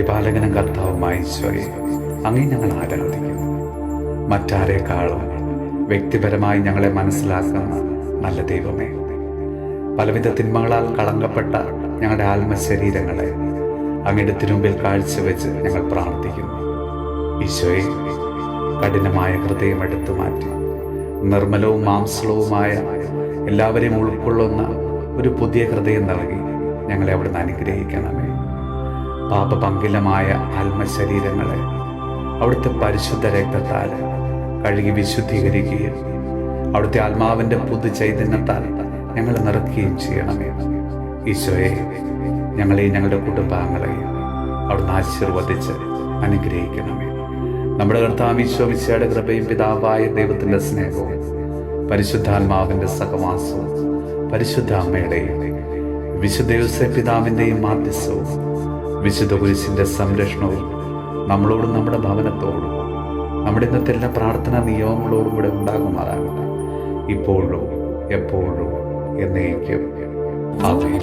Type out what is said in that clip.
പരിപാലകനും കർത്താവുമായ ഈശോയെ, അങ്ങേ ഞങ്ങൾ ആരാധിക്കുന്നു. മറ്റാരേക്കാളും വ്യക്തിപരമായി ഞങ്ങളെ മനസ്സിലാക്കുന്ന നല്ല ദൈവമേ, പലവിധ തിന്മകളാൽ കളങ്കപ്പെട്ട ഞങ്ങളുടെ ആത്മശരീരങ്ങളെ അങ്ങയുടെ തിരുമുമ്പിൽ കാഴ്ചവെച്ച് ഞങ്ങൾ പ്രാർത്ഥിക്കുന്നു. ഈശോയെ, കഠിനമായ ഹൃദയം എടുത്തു മാറ്റി നിർമ്മലവും മാംസളവുമായ എല്ലാവരെയും ഉൾക്കൊള്ളുന്ന ഒരു പുതിയ ഹൃദയം നൽകി ഞങ്ങളെ അവിടുന്ന് അനുഗ്രഹിക്കണമേ. പാപപങ്കിലമായ ആത്മശരീരങ്ങളെ അവിടുത്തെ പരിശുദ്ധ രക്തത്താൽ കഴുകി വിശുദ്ധീകരിക്കുകയും അവിടുത്തെ ആത്മാവിൻ്റെ പുതു ചൈതന്യത്താൽ ഞങ്ങൾ നിറയ്ക്കുകയും ചെയ്യണമേ. ഈശോയെ, ഞങ്ങളെയും ഞങ്ങളുടെ കുടുംബാംഗങ്ങളെയും അവിടുന്ന് ആശീർവദിച്ച് അനുഗ്രഹിക്കണമേ. നമ്മുടെ കർത്താവ് ഈശോ മിശിഹായുടെ കൃപയും പിതാവായ ദൈവത്തിൻ്റെ സ്നേഹവും പരിശുദ്ധാത്മാവിൻ്റെ സഹവാസവും പരിശുദ്ധ അമ്മയുടെയും വിശുദ്ധ യോസേപ്പ് പിതാവിൻ്റെയും മാധ്യസ്ഥവും വിശുദ്ധ കുരിശിൻ്റെ സംരക്ഷണവും നമ്മളോടും നമ്മുടെ ഭവനത്തോടും നമ്മുടെ ഇന്നത്തെ എല്ലാ പ്രാർത്ഥനാ നിയമങ്ങളോടും കൂടെ ഉണ്ടാകുമാറാകട്ടെ, ഇപ്പോഴും എപ്പോഴും എന്നേക്കും. ആമേൻ.